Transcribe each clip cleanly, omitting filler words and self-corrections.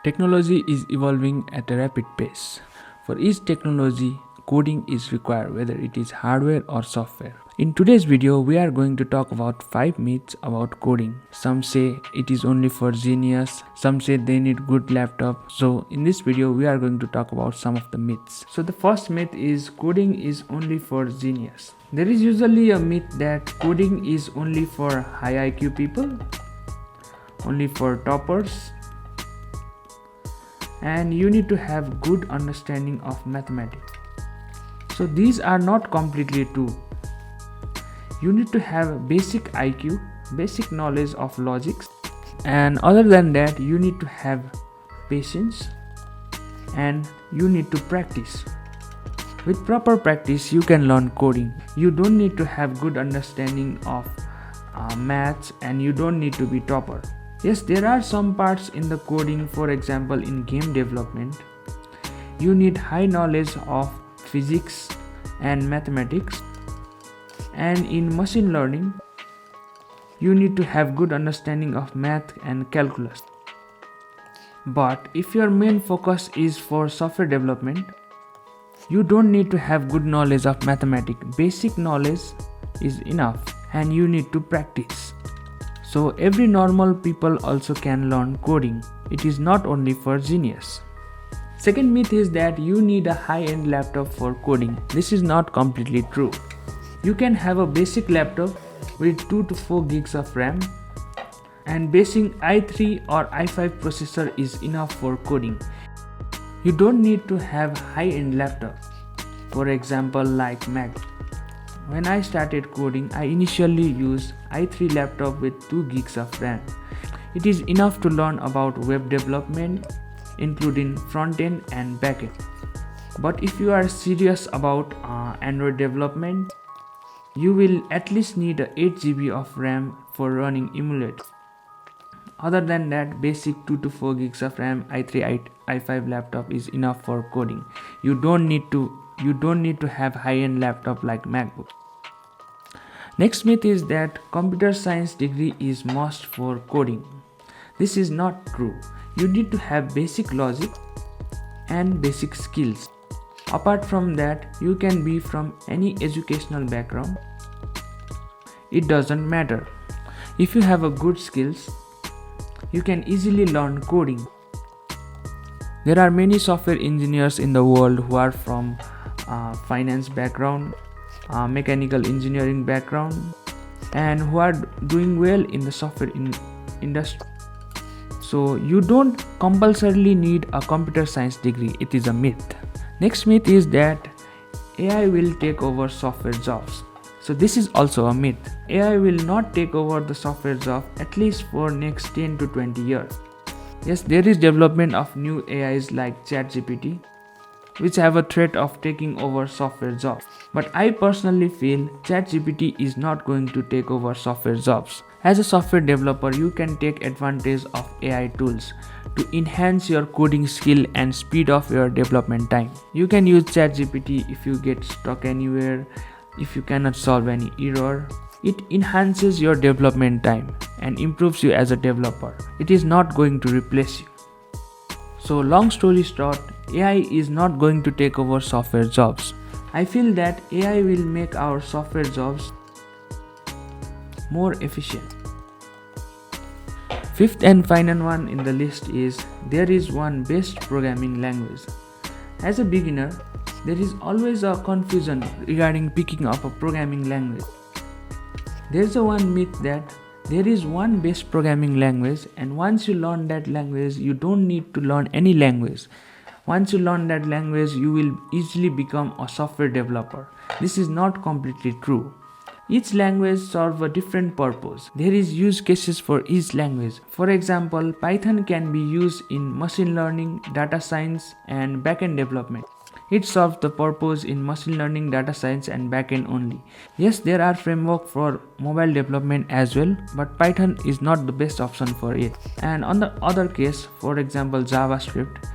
Technology is evolving at a rapid pace. For each technology, coding is required, whether it is hardware or software. In today's video, we are going to talk about 5 myths about coding. Some say it is only for genius, some say they need good laptop. So in this video, we are going to talk about some of the myths. So the first myth is coding is only for genius. There is usually a myth that coding is only for high IQ people, only for toppers, and you need to have good understanding of mathematics. So these are not completely true. You need to have basic IQ, basic knowledge of logics, and other than that you need to have patience and you need to practice. With proper practice you can learn coding. You don't need to have good understanding of maths, and you don't need to be topper. Yes, there are some parts in the coding, for example in game development, you need high knowledge of physics and mathematics, and in machine learning, you need to have good understanding of math and calculus. But if your main focus is for software development, you don't need to have good knowledge of mathematics. Basic knowledge is enough and you need to practice. So every normal people also can learn coding. It is not only for genius. Second myth is that you need a high-end laptop for coding. This is not completely true. You can have a basic laptop with 2 to 4 gigs of RAM, and basic i3 or i5 processor is enough for coding. You don't need to have high-end laptop. For example like Mac. When I started coding, I initially used i3 laptop with 2 gigs of RAM. It is enough to learn about web development, including front-end and back-end. But if you are serious about Android development, you will at least need a 8 GB of RAM for running emulator. Other than that, basic 2 to 4 gigs of RAM i3 i5 laptop is enough for coding. You don't need to have high-end laptop like MacBook. Next myth is that computer science degree is must for coding. This is not true. You need to have basic logic and basic skills. Apart from that, you can be from any educational background. It doesn't matter. If you have a good skills, you can easily learn coding. There are many software engineers in the world who are from finance background, mechanical engineering background, and who are doing well in the software industry. So you don't compulsorily need a computer science degree. It is a myth. Next myth is that AI will take over software jobs. So this is also a myth. AI will not take over the software job at least for next 10 to 20 years. Yes, there is development of new AIs like ChatGPT, which have a threat of taking over software jobs. But I personally feel ChatGPT is not going to take over software jobs. As a software developer, you can take advantage of AI tools to enhance your coding skill and speed of your development time. You can use ChatGPT if you get stuck anywhere, if you cannot solve any error. It enhances your development time and improves you as a developer. It is not going to replace you. So long story short, AI is not going to take over software jobs. I feel that AI will make our software jobs more efficient. Fifth and final one in the list is there is one best programming language. As a beginner, there is always a confusion regarding picking up a programming language. There is one myth that there is one best programming language, and once you learn that language, you don't need to learn any language. Once you learn that language, you will easily become a software developer. This is not completely true. Each language serves a different purpose. There is use cases for each language. For example, Python can be used in machine learning, data science, and backend development. It serves the purpose in machine learning, data science, and backend only. Yes, there are frameworks for mobile development as well, but Python is not the best option for it. And on the other case, for example JavaScript,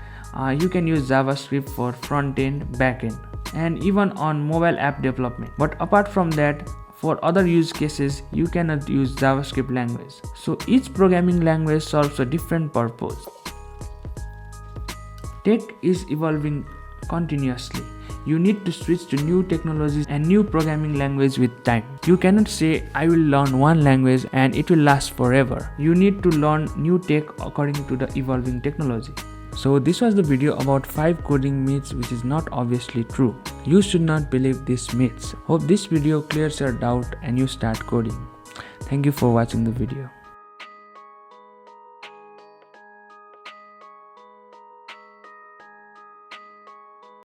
you can use JavaScript for front-end, back-end, and even on mobile app development. But apart from that, for other use cases, you cannot use JavaScript language. So each programming language serves a different purpose. Tech is evolving continuously. You need to switch to new technologies and new programming language with time. You cannot say I will learn one language and it will last forever. You need to learn new tech according to the evolving technology. So this was the video about 5 coding myths which is not obviously true. You should not believe these myths. Hope this video clears your doubt and you start coding. Thank you for watching the video.